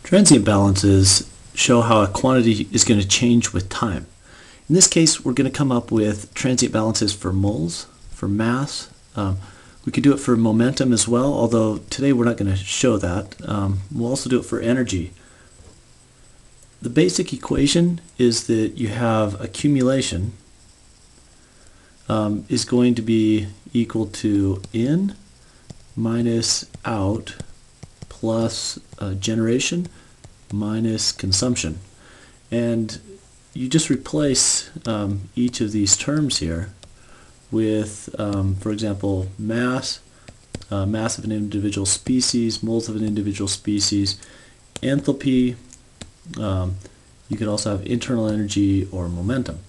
Transient balances show how a quantity is going to change with time. In this case, we're going to come up with transient balances for moles, for mass. We could do it for momentum as well, although today we're not going to show that. We'll also do it for energy. The basic equation is that you have accumulation is going to be equal to in minus out plus generation minus consumption. And you just replace each of these terms here with, for example, mass, mass of an individual species, moles of an individual species, enthalpy. You could also have internal energy or momentum.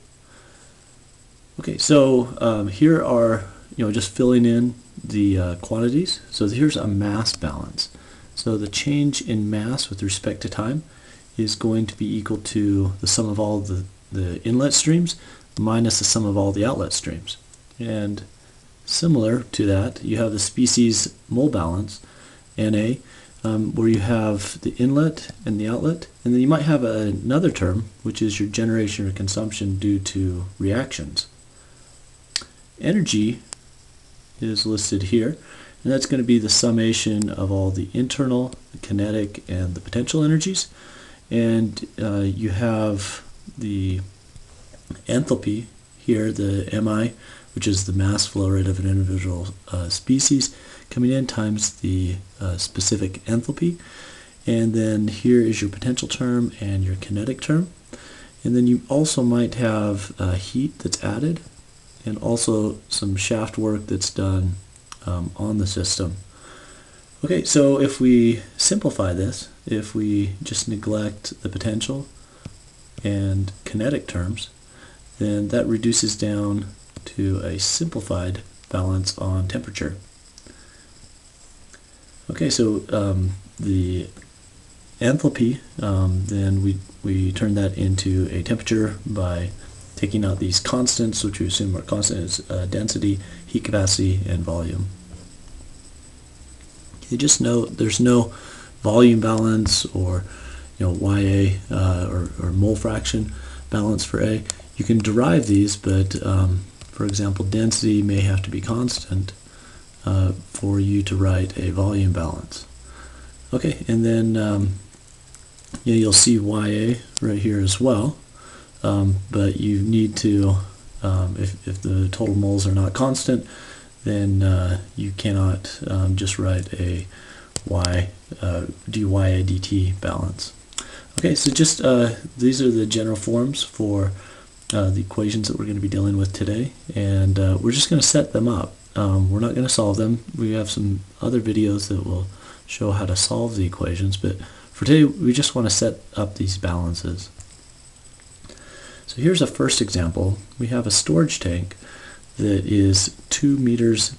Okay, so here are, just filling in the quantities. So here's a mass balance. So the change in mass with respect to time is going to be equal to the sum of all the inlet streams minus the sum of all the outlet streams. And similar to that, you have the species mole balance, Na, where you have the inlet and the outlet, and then you might have another term, which is your generation or consumption due to reactions. Energy is listed here, and that's going to be the summation of all the internal, the kinetic, and the potential energies. And you have the enthalpy here, the Mi, which is the mass flow rate of an individual species, coming in times the specific enthalpy. And then here is your potential term and your kinetic term. And then you also might have heat that's added, and also some shaft work that's done on the system. Okay, so if we simplify this, if we just neglect the potential and kinetic terms, then that reduces down to a simplified balance on temperature. Okay, so the enthalpy, then we turn that into a temperature by taking out these constants, which we assume are constant, as density, heat capacity, and volume. You just note there's no volume balance or Ya or mole fraction balance for A. You can derive these, but for example, density may have to be constant for you to write a volume balance. Okay, and then you'll see Ya right here as well. But you need to, if the total moles are not constant, then you cannot just write a dya dt balance. Okay, so just these are the general forms for the equations that we're going to be dealing with today, and we're just going to set them up. We're not going to solve them. We have some other videos that will show how to solve the equations, but for today we just want to set up these balances. So here's a first example. We have a storage tank that is 2 meters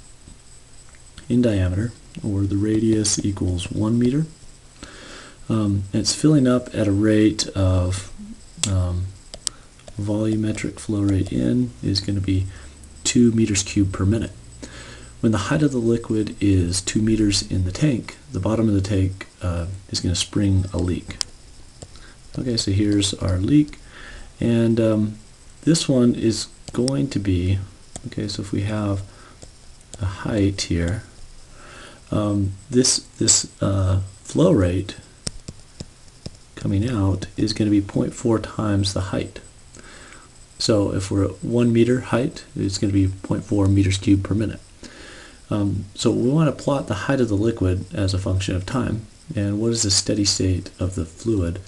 in diameter, or the radius equals 1 meter. It's filling up at a rate of volumetric flow rate in is going to be 2 meters cubed per minute. When the height of the liquid is 2 meters in the tank, the bottom of the tank is going to spring a leak. Okay, so here's our leak. And this one is going to be, okay, so if we have a height here, this flow rate coming out is going to be 0.4 times the height. So if we're at 1 meter height, it's going to be 0.4 meters cubed per minute. So we want to plot the height of the liquid as a function of time, and what is the steady state of the fluid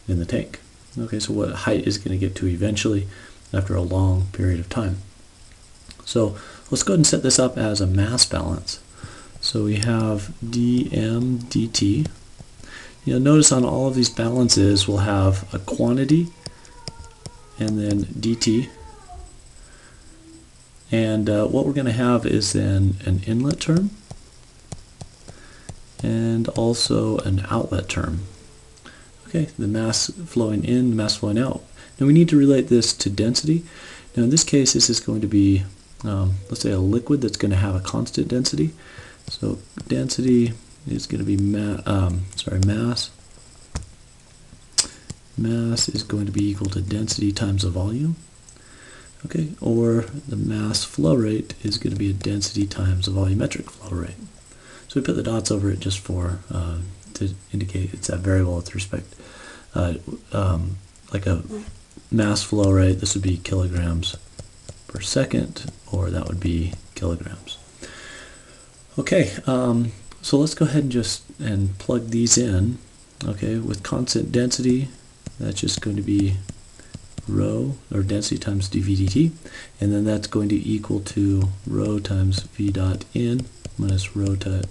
in the tank. Okay, so what height is going to get to eventually after a long period of time. So let's go ahead and set this up as a mass balance. So we have dm dt. You'll notice on all of these balances we'll have a quantity and then dt. And what we're going to have is then an inlet term and also an outlet term. Okay, the mass flowing in, the mass flowing out. Now we need to relate this to density. Now in this case, this is going to be, let's say, a liquid that's going to have a constant density. So density is going to be mass mass is going to be equal to density times the volume. Okay, or the mass flow rate is going to be a density times the volumetric flow rate. So we put the dots over it just for to indicate it's that variable with respect, like a mass flow rate. This would be kilograms per second, or that would be kilograms. Okay, so let's go ahead and plug these in. Okay, with constant density, that's just going to be rho, or density times dV dt, and then that's going to equal to rho times v dot in minus rho to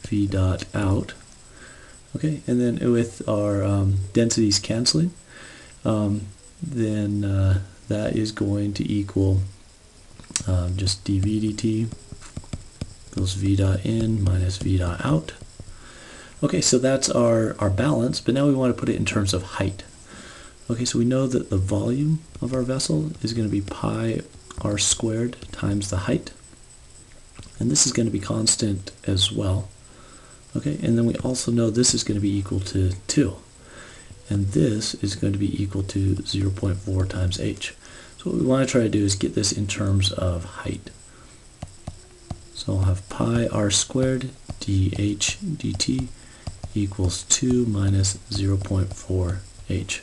v dot out. Okay, and then with our densities canceling, then that is going to equal just dV dt equals v dot in minus v dot out. Okay, so that's our balance, but now we want to put it in terms of height. Okay, so we know that the volume of our vessel is going to be pi r squared times the height, and this is going to be constant as well. Okay, and then we also know this is going to be equal to 2, and this is going to be equal to 0.4 times h. So what we want to try to do is get this in terms of height. So I'll have pi r squared dh dt equals 2 minus 0.4 h.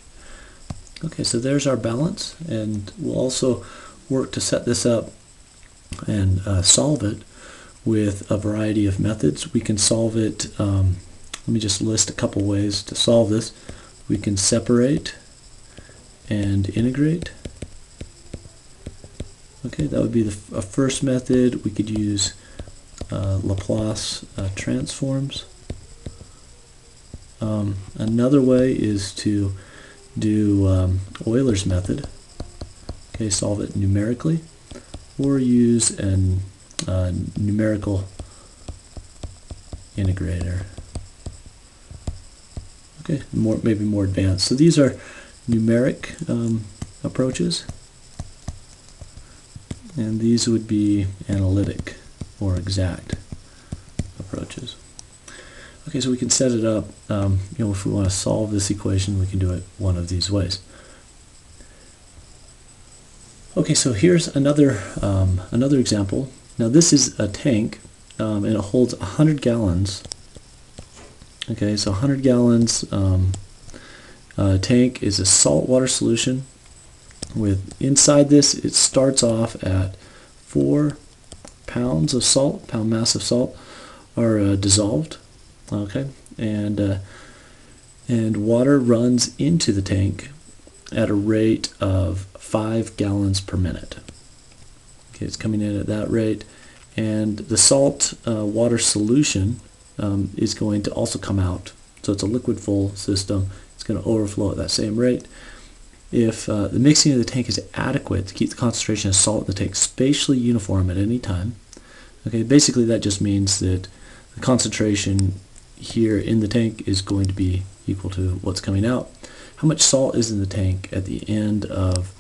Okay, so there's our balance, and we'll also work to set this up and solve it with a variety of methods. We can solve it, let me just list a couple ways to solve this. We can separate and integrate. Okay, that would be a first method. We could use Laplace transforms. Another way is to do Euler's method. Okay, solve it numerically, or use an numerical integrator. Okay, maybe more advanced. So these are numeric approaches, and these would be analytic or exact approaches. Okay, so we can set it up, if we want to solve this equation, we can do it one of these ways. Okay, so here's another example. Now this is a tank, and it holds 100 gallons. Okay, so 100 gallons tank is a saltwater solution. With inside this, it starts off at 4 pounds of salt, pound mass of salt, are dissolved. Okay, and water runs into the tank at a rate of 5 gallons per minute. Okay, it's coming in at that rate, and the salt water solution is going to also come out. So it's a liquid full system. It's going to overflow at that same rate. If the mixing of the tank is adequate to keep the concentration of salt in the tank spatially uniform at any time, okay, basically that just means that the concentration here in the tank is going to be equal to what's coming out. How much salt is in the tank at the end of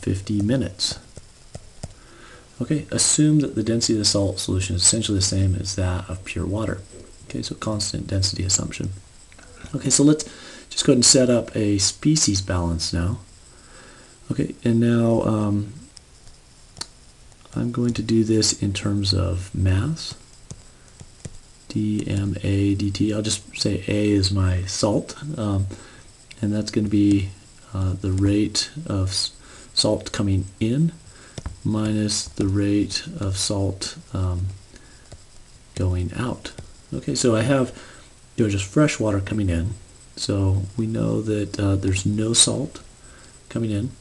50 minutes? Okay, assume that the density of the salt solution is essentially the same as that of pure water. Okay, so constant density assumption. Okay, so let's just go ahead and set up a species balance now. Okay, and now I'm going to do this in terms of mass. dMA dt. I'll just say A is my salt, and that's going to be the rate of salt coming in minus the rate of salt going out. Okay, so I have just fresh water coming in, so we know that there's no salt coming in,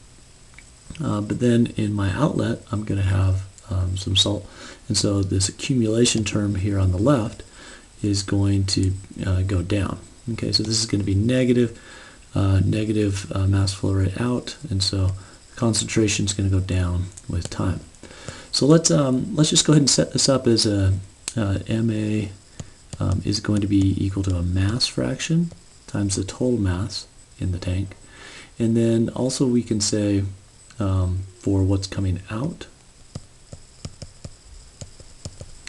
but then in my outlet I'm going to have some salt, and so this accumulation term here on the left is going to go down. Okay, so this is going to be negative mass flow rate out, and so concentration is going to go down with time. So let's just go ahead and set this up as a MA is going to be equal to a mass fraction times the total mass in the tank, and then also we can say for what's coming out,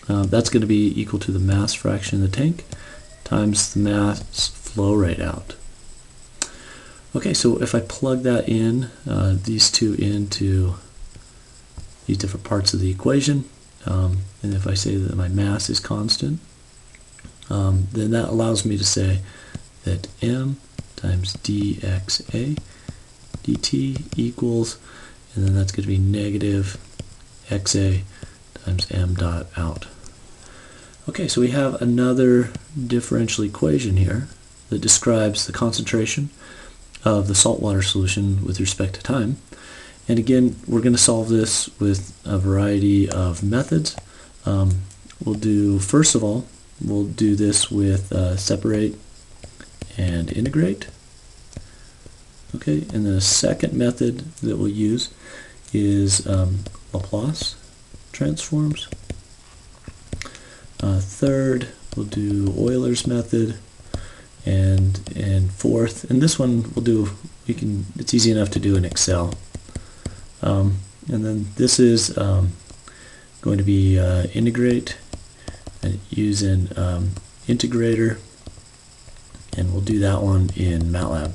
that's going to be equal to the mass fraction in the tank times the mass flow rate out. Okay, so if I plug that in, these two into these different parts of the equation, and if I say that my mass is constant, then that allows me to say that m times dxa dt equals, and then that's going to be negative xa times m dot out. Okay, so we have another differential equation here that describes the concentration of the saltwater solution with respect to time. And again, we're going to solve this with a variety of methods. First of all, we'll do this with separate and integrate. Okay, and then a second method that we'll use is Laplace transforms. Third, we'll do Euler's method, and fourth, and this one we'll do. It's easy enough to do in Excel. And then this is going to be integrate, and using integrator, and we'll do that one in MATLAB.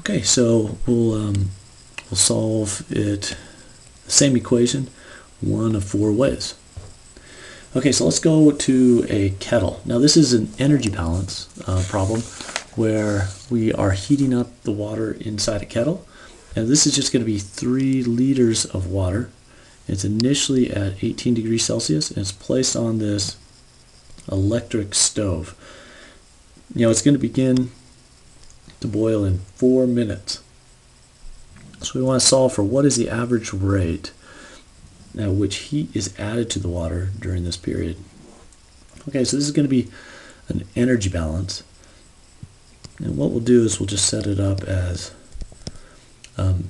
Okay, so we'll solve it the same equation, one of four ways. Okay, so let's go to a kettle. Now this is an energy balance problem where we are heating up the water inside a kettle. And this is just going to be 3 liters of water. It's initially at 18 degrees Celsius, and it's placed on this electric stove. It's going to begin to boil in 4 minutes. So we want to solve for what is the average rate at which heat is added to the water during this period. Okay, so this is going to be an energy balance. And what we'll do is we'll just set it up as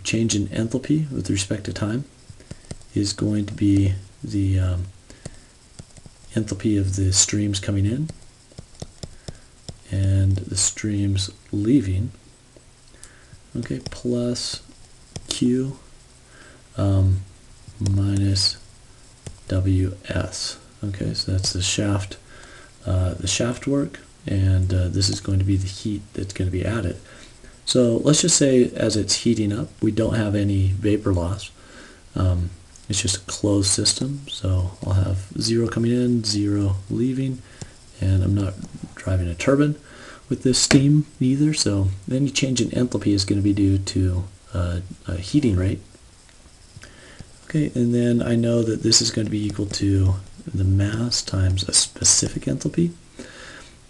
change in enthalpy with respect to time is going to be the enthalpy of the streams coming in and the streams leaving, okay, plus Q minus WS. Okay, so that's the shaft work, and this is going to be the heat that's going to be added. So let's just say as it's heating up, we don't have any vapor loss. It's just a closed system, so I'll have 0 coming in, 0 leaving, and I'm not driving a turbine with this steam either, so any change in enthalpy is going to be due to a heating rate. Okay, and then I know that this is going to be equal to the mass times a specific enthalpy,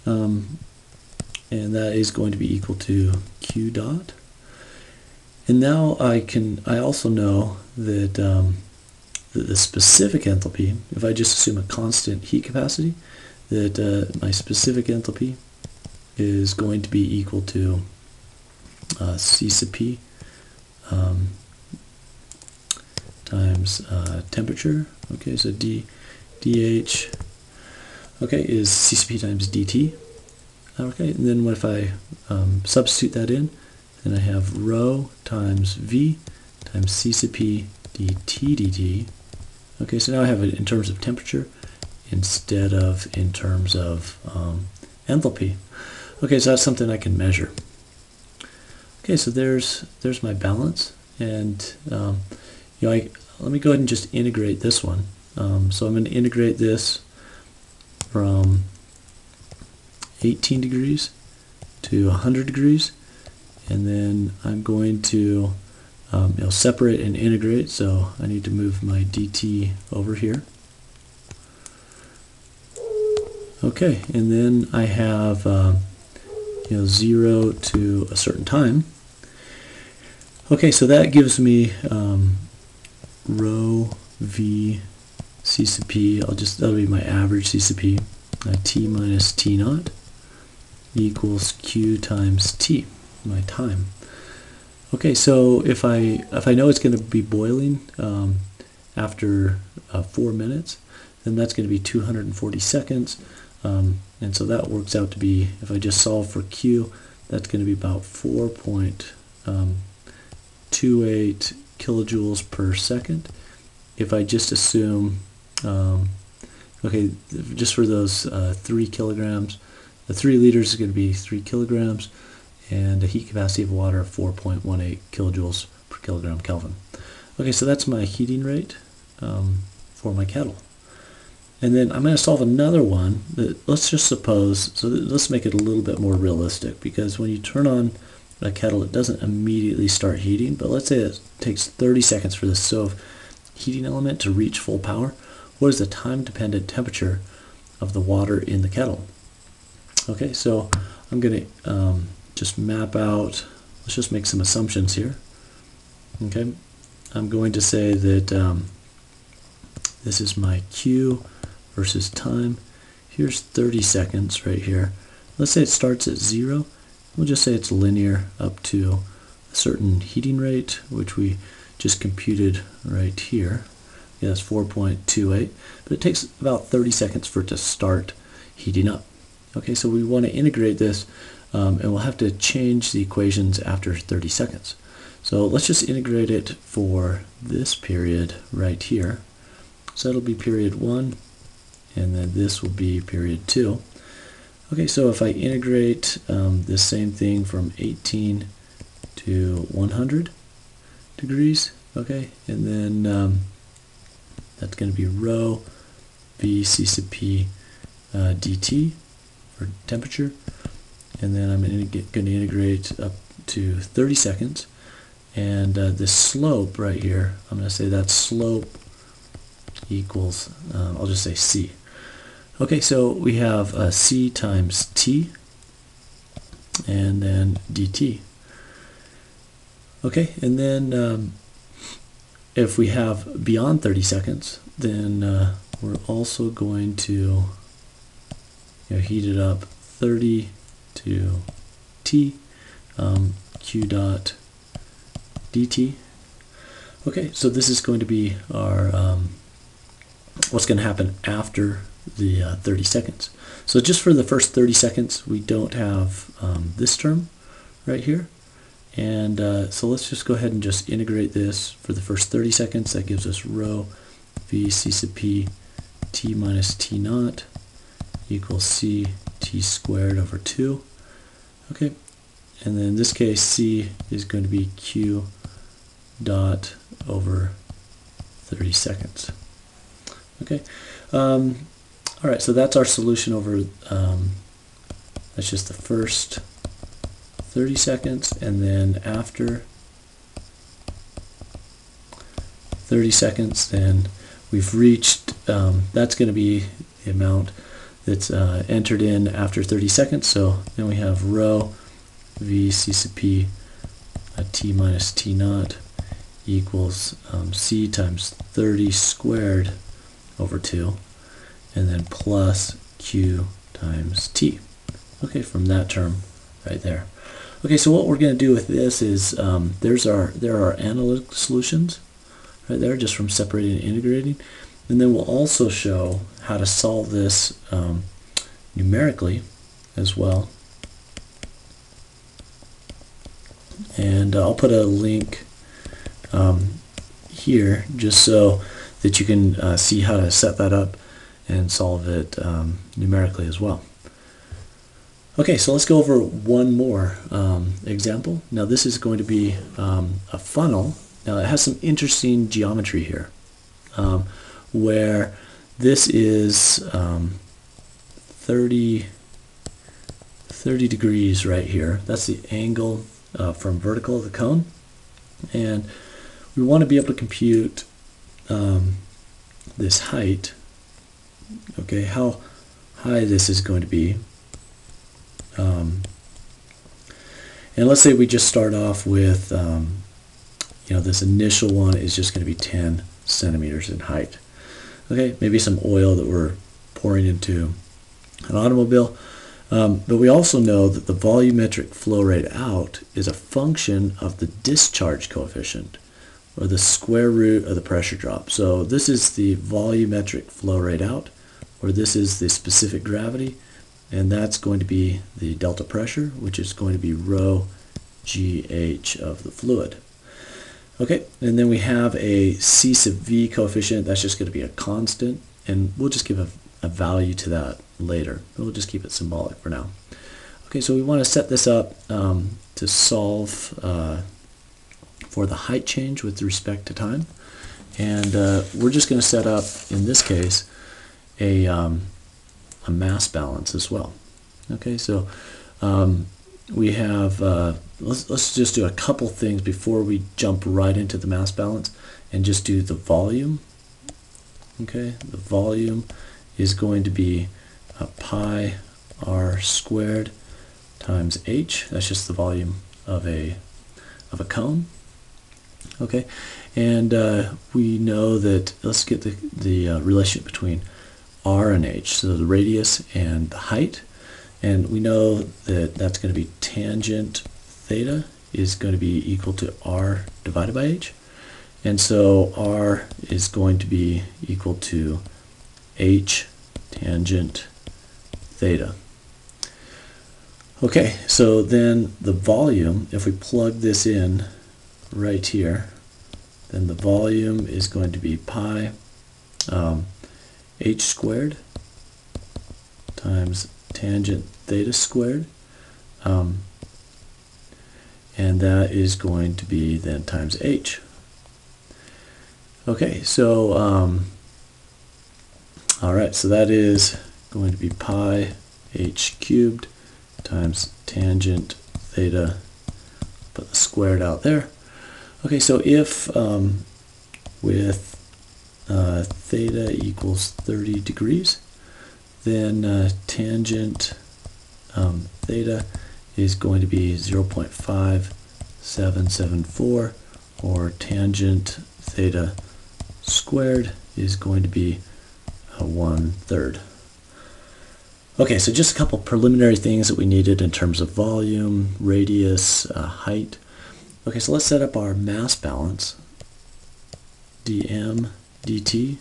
and that is going to be equal to Q dot. And now I also know that the specific enthalpy, if I just assume a constant heat capacity, that my specific enthalpy is going to be equal to C sub P times temperature. Okay, so dH is C sub P times dt. Okay, and then if I substitute that in, then I have rho times V times C sub P dt dt. Okay, so now I have it in terms of temperature instead of in terms of enthalpy. Okay, so that's something I can measure. Okay, so there's my balance, and let me go ahead and just integrate this one. So I'm going to integrate this from 18 degrees to 100 degrees, and then I'm going to separate and integrate, so I need to move my dt over here. Okay, and then I have 0 to a certain time. Okay, so that gives me rho v C sub p. That'll be my average C sub p, t minus t naught equals q times t, my time. Okay, so if I know it's going to be boiling after 4 minutes, then that's going to be 240 seconds, and so that works out to be, if I just solve for q, that's going to be about 4.28 kilojoules per second. If I just assume, okay, just for those 3 kilograms, the 3 liters is going to be 3 kilograms, and a heat capacity of water of 4.18 kilojoules per kilogram Kelvin. Okay, so that's my heating rate for my kettle. And then I'm going to solve another one that, let's just suppose, so let's make it a little bit more realistic, because when you turn on a kettle it doesn't immediately start heating, but let's say it takes 30 seconds for the stove heating element to reach full power. What is the time-dependent temperature of the water in the kettle? Okay, so I'm going to just map out, let's just make some assumptions here. Okay, I'm going to say that this is my Q versus time. Here's 30 seconds right here. Let's say it starts at 0. We'll just say it's linear up to a certain heating rate, which we just computed right here. Yeah, that's 4.28, but it takes about 30 seconds for it to start heating up. Okay, so we want to integrate this, and we'll have to change the equations after 30 seconds. So let's just integrate it for this period right here. So that'll be period 1, and then this will be period 2. Okay, so if I integrate this same thing from 18 to 100 degrees, okay, and then that's going to be rho v c sub p dt for temperature, and then I'm going to integrate up to 30 seconds, and this slope right here, I'm going to say that slope equals, I'll just say c. Okay, so we have c times t, and then dt. Okay, and then if we have beyond 30 seconds, then we're also going to heat it up 30 to t, q dot dt. Okay, so this is going to be our what's going to happen after the 30 seconds. So just for the first 30 seconds, we don't have this term right here. And so let's just go ahead and just integrate this for the first 30 seconds. That gives us rho v c sub p t minus t naught equals c t squared over 2. Okay, and then in this case c is going to be q dot over 30 seconds. Okay, all right, so that's our solution over, that's just the first 30 seconds, and then after 30 seconds, then we've reached, that's going to be the amount that's entered in after 30 seconds, so then we have rho v c sub p t minus t naught equals c times 30 squared over 2, and then plus q times t. Okay, from that term right there. Okay, so what we're going to do with this is there are analytic solutions right there just from separating and integrating, and then we'll also show how to solve this numerically as well. And I'll put a link here just so that you can see how to set that up and solve it numerically as well. Okay, so let's go over one more example. Now this is going to be a funnel. Now it has some interesting geometry here, where this is 30 degrees right here. That's the angle from vertical of the cone, and we want to be able to compute this height. Okay, how high this is going to be. And let's say we just start off with, this initial one is just going to be 10 centimeters in height. Okay, maybe some oil that we're pouring into an automobile. But we also know that the volumetric flow rate out is a function of the discharge coefficient, or the square root of the pressure drop. So this is the volumetric flow rate out, or this is the specific gravity, and that's going to be the delta pressure, which is going to be rho GH of the fluid. Okay, and then we have a C sub V coefficient. That's just going to be a constant, and we'll just give a value to that later. But we'll just keep it symbolic for now. Okay, so we want to set this up to solve for the height change with respect to time. And we're just going to set up, in this case, a mass balance as well. Okay, so we have, let's just do a couple things before we jump right into the mass balance and just do the volume. Okay, the volume is going to be pi r squared times h. That's just the volume of a cone. Okay, and we know that, let's get the relationship between r and h, so the radius and the height, and we know that that's going to be tangent theta is going to be equal to r divided by h, and so r is going to be equal to h tangent theta. Okay, so then the volume, if we plug this in right here, then the volume is going to be pi h squared times tangent theta squared, and that is going to be then times h. Okay, so alright, so that is going to be pi h cubed times tangent theta, put the squared out there. Okay, so if with theta equals 30 degrees, then tangent theta is going to be 0.5774, or tangent theta squared is going to be 1/3. Okay, so just a couple preliminary things that we needed in terms of volume, radius, height. Okay, so let's set up our mass balance. dm dt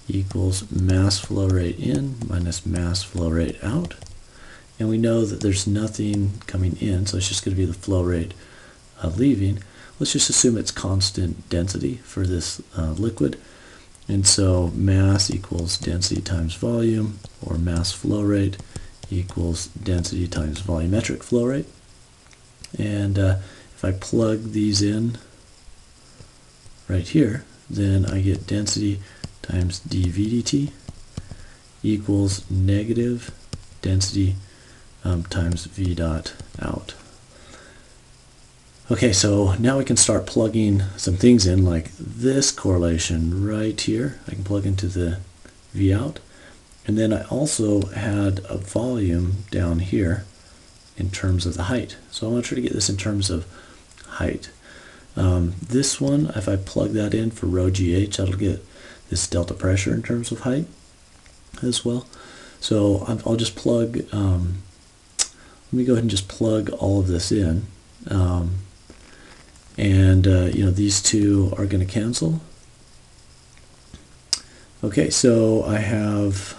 equals mass flow rate in minus mass flow rate out. And we know that there's nothing coming in, so it's just going to be the flow rate leaving. Let's just assume it's constant density for this liquid. And so mass equals density times volume, or mass flow rate equals density times volumetric flow rate. And if I plug these in right here, then I get density times dV dt equals negative density times V dot out. Okay, so now we can start plugging some things in, like this correlation right here. I can plug into the V out. And then I also had a volume down here in terms of the height. So I want to try to get this in terms of height. This one, if I plug that in for rho gh, that'll get this delta pressure in terms of height as well. So I'll just plug, let me go ahead and just plug all of this in. You know, these two are going to cancel. Okay, so I have,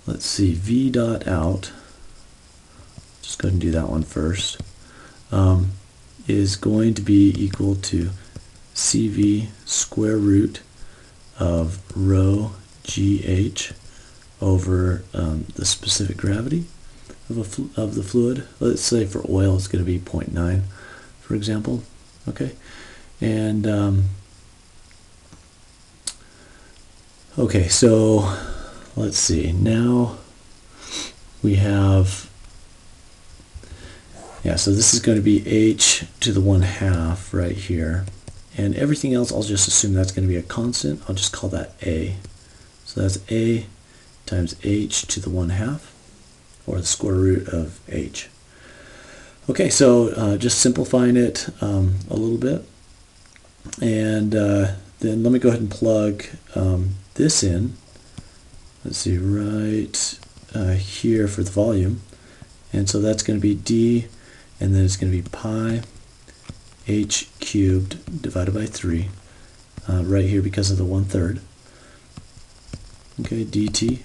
let's see, V dot out, just go ahead and do that one first, is going to be equal to CV square root of rho GH over the specific gravity of the fluid. Let's say for oil it's going to be 0.9, for example. Okay, and okay, so let's see, now we have, yeah, so this is going to be h to the 1/2 right here, and everything else I'll just assume that's going to be a constant. I'll just call that a. So that's a times h to the 1/2, or the square root of h. Okay, so just simplifying it a little bit, and then let me go ahead and plug this in. Let's see, right here for the volume, and so that's going to be d, and then it's going to be pi h cubed divided by 3 right here because of the 1/3. Okay, dt,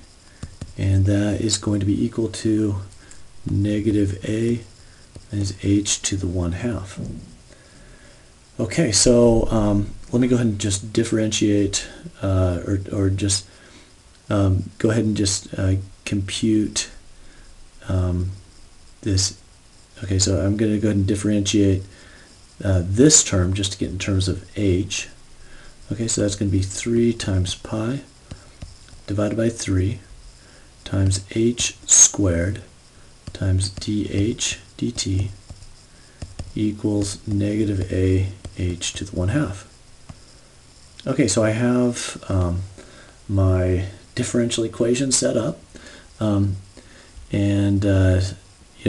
and that is going to be equal to negative a is h to the 1/2. Okay, so let me go ahead and just differentiate or just go ahead and just compute this. Okay, so I'm going to go ahead and differentiate this term just to get in terms of h. Okay, so that's going to be 3 times pi divided by 3 times h squared times dh dt equals negative a h to the 1/2. Okay, so I have my differential equation set up, and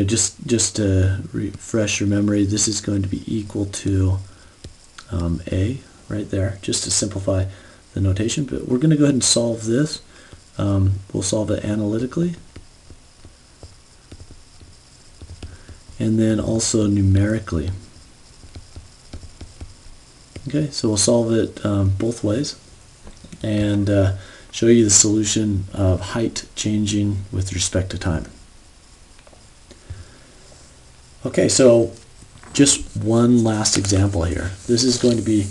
just to refresh your memory, this is going to be equal to a right there, just to simplify the notation. But we're going to go ahead and solve this. We'll solve it analytically, and then also numerically. Okay, so we'll solve it both ways, and show you the solution of height changing with respect to time. Okay, so just one last example here. This is going to be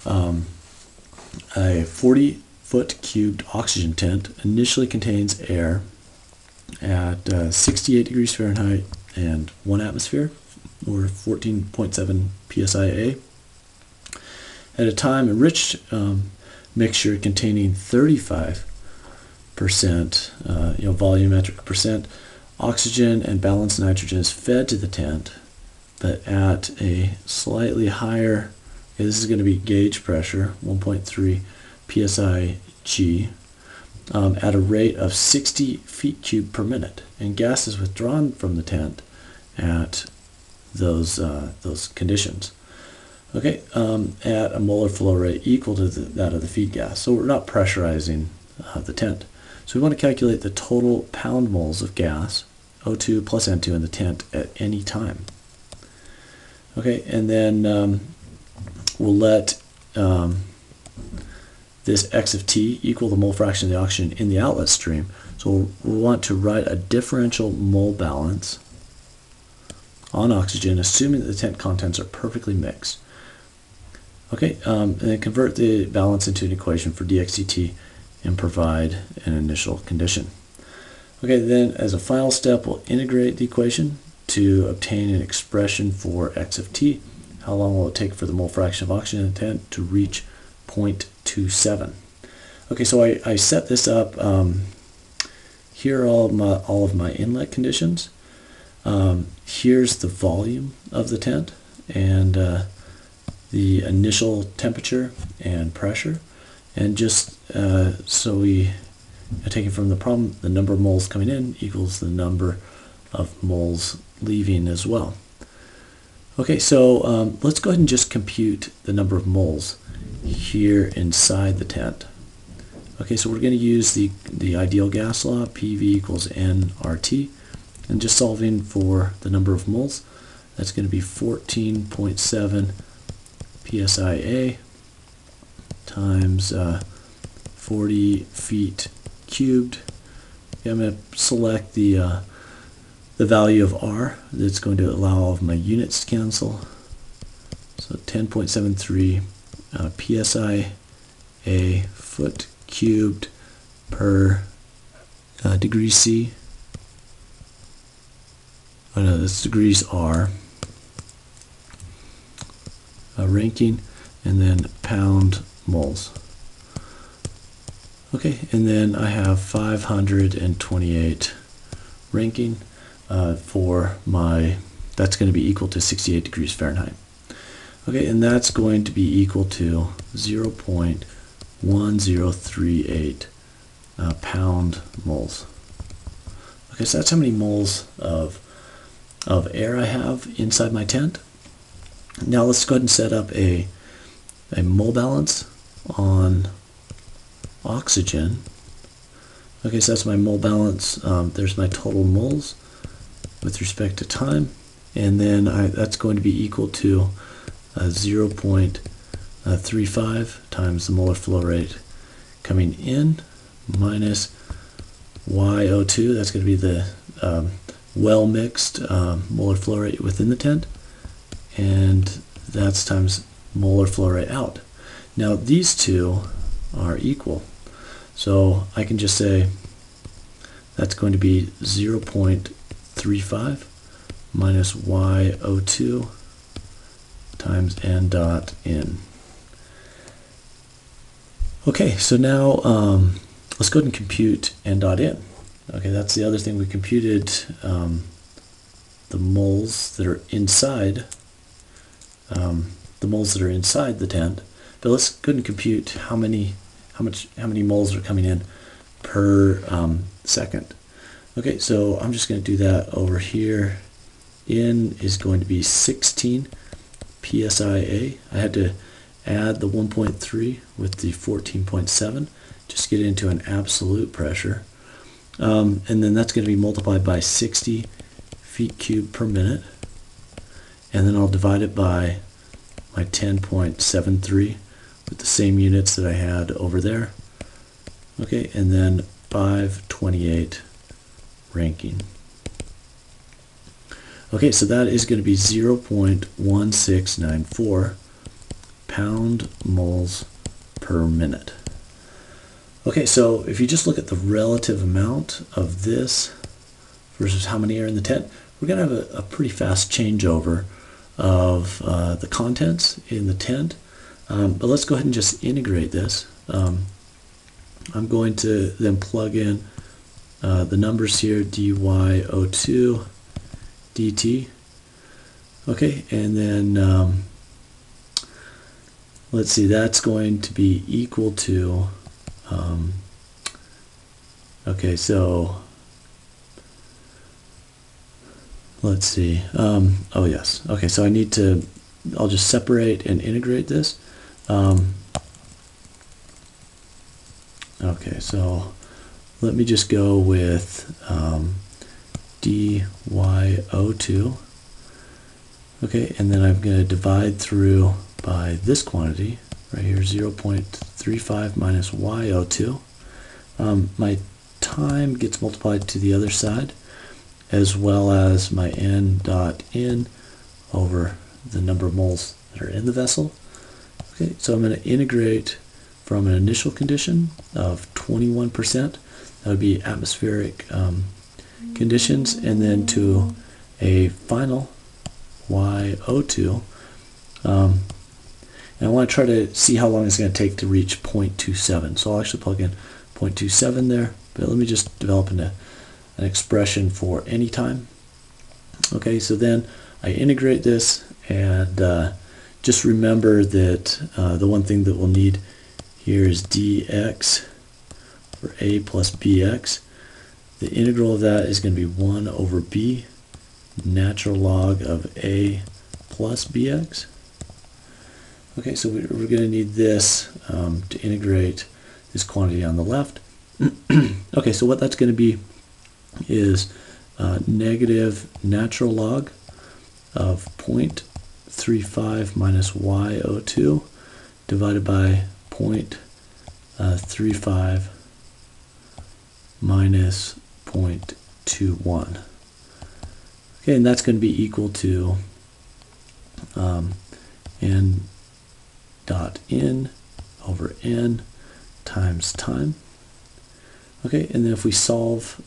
a 40-foot cubed oxygen tent. Initially contains air at 68 degrees Fahrenheit and 1 atmosphere, or 14.7 psia. At a time, enriched mixture containing 35% volumetric percent oxygen and balanced nitrogen is fed to the tent, but at a slightly higher, this is going to be gauge pressure, 1.3 psi g, at a rate of 60 feet cubed per minute, and gas is withdrawn from the tent at those conditions. Okay, at a molar flow rate equal to that of the feed gas. So we're not pressurizing the tent. So we want to calculate the total pound moles of gas, O2 plus N2, in the tent at any time. Okay, and then we'll let this x of t equal the mole fraction of the oxygen in the outlet stream. So we'll want to write a differential mole balance on oxygen, assuming that the tent contents are perfectly mixed. Okay, and then convert the balance into an equation for dx dt and provide an initial condition. Okay, then as a final step, we'll integrate the equation to obtain an expression for x of t. How long will it take for the mole fraction of oxygen in the tent to reach 0.27? Okay, so I set this up. Here are all of my inlet conditions. Here's the volume of the tent, and the initial temperature and pressure, and just so we are taking from the problem, the number of moles coming in equals the number of moles leaving as well. Okay, so let's go ahead and just compute the number of moles here inside the tent. Okay, so we're going to use the ideal gas law, PV equals nRT, and just solving for the number of moles, that's going to be 14.7 psia times 40 feet cubed. Okay, I'm going to select the value of R that's going to allow all of my units to cancel. So 10.73 psia foot cubed per degree C. Oh no, that's degrees R. Ranking, and then pound moles. Okay, and then I have 528 ranking for my, that's going to be equal to 68 degrees Fahrenheit. Okay, and that's going to be equal to 0.1038 pound moles. Okay, so that's how many moles of air I have inside my tent. Now let's go ahead and set up a mole balance on oxygen. Okay, so that's my mole balance. There's my total moles with respect to time, and then that's going to be equal to 0.35 times the molar flow rate coming in minus YO2. That's going to be the well mixed molar flow rate within the tent, and that's times molar flow rate out. Now these two are equal, So I can just say that's going to be 0.35 minus YO2 times n dot in. Okay, so now let's go ahead and compute n dot in. Okay, that's the other thing. We computed the moles that are inside the tent, but let's go ahead and compute how many moles are coming in per second. Okay, so I'm just going to do that over here. In is going to be 16 psia. I had to add the 1.3 with the 14.7 just get it into an absolute pressure, and then that's going to be multiplied by 60 feet cubed per minute, and then I'll divide it by my 10.73 with the same units that I had over there. Okay, and then 528 ranking. Okay, so that is going to be 0.1694 pound moles per minute. Okay, so if you just look at the relative amount of this versus how many are in the tent, we're going to have a pretty fast changeover of the contents in the tent. But let's go ahead and just integrate this. I'm going to then plug in the numbers here, dyo2 dt. Okay, and then let's see, that's going to be equal to, okay, so let's see, oh yes, okay, so I'll just separate and integrate this. Okay, so let me just go with dyo2. Okay, and then I'm going to divide through by this quantity right here, 0.35 minus yo2. My time gets multiplied to the other side, as well as my n dot in over the number of moles that are in the vessel. Okay, so I'm going to integrate from an initial condition of 21%, that would be atmospheric conditions, and then to a final YO2. And I want to try to see how long it's going to take to reach 0.27. So I'll actually plug in 0.27 there, but let me just develop an expression for any time. Okay, so then I integrate this, and just remember that the one thing that we'll need here is dx for a plus bx. The integral of that is going to be 1 over b, natural log of a plus bx. Okay, so we're going to need this to integrate this quantity on the left. Okay, so what that's going to be is negative natural log of 0.35 minus YO2 divided by 0.35 minus 0.21. Okay, and that's going to be equal to n dot in over n times time. Okay, and then if we solve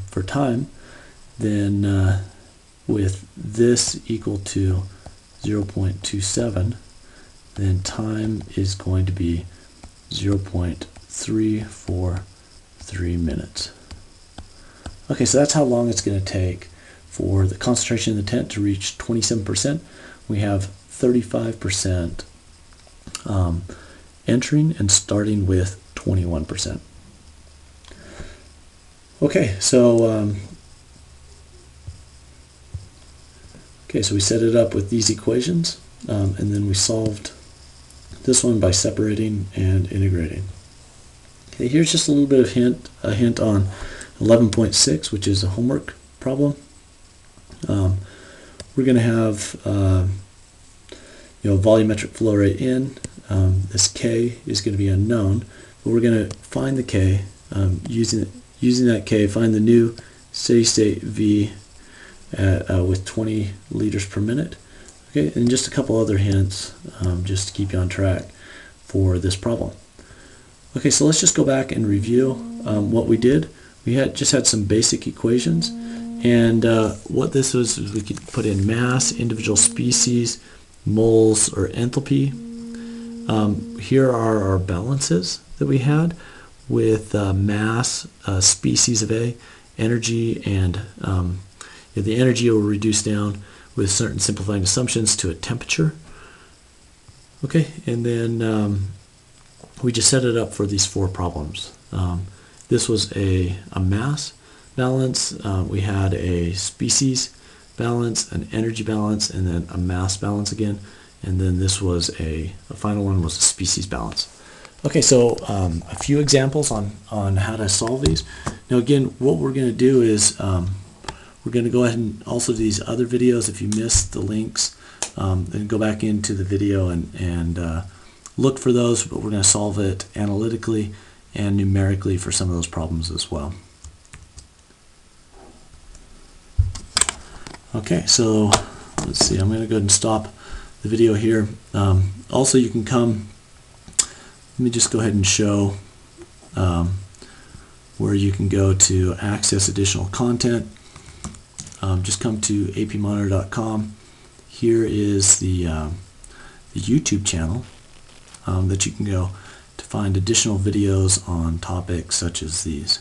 for time, then with this equal to 0.27, then time is going to be 0.343 minutes. Okay, so that's how long it's going to take for the concentration in the tent to reach 27%. We have 35% entering and starting with 21%. Okay, so so we set it up with these equations, and then we solved this one by separating and integrating. Okay, here's just a little bit of a hint on 11.6, which is a homework problem. We're going to have volumetric flow rate in. This K is going to be unknown, but we're going to find the K using that K, find the new steady state V with 20 liters per minute. Okay, and just a couple other hints just to keep you on track for this problem. Okay, so let's just go back and review what we did. We just had some basic equations, and what this was is we could put in mass, individual species, moles, or enthalpy. Here are our balances that we had with mass, species of A, energy, and the energy will reduce down with certain simplifying assumptions to a temperature. Okay, and then we just set it up for these 4 problems. This was a mass balance, we had a species balance, an energy balance, and then a mass balance again, and then this was the final one was a species balance. Okay, so a few examples on how to solve these. Now again, what we're going to do is we're going to go ahead and also do these other videos. If you missed the links, then go back into the video and look for those, but we're going to solve it analytically and numerically for some of those problems as well. Okay, so let's see, I'm going to go ahead and stop the video here. Also, you can come, let me just go ahead and show where you can go to access additional content. Just come to APMonitor.com. Here is the YouTube channel that you can go to find additional videos on topics such as these.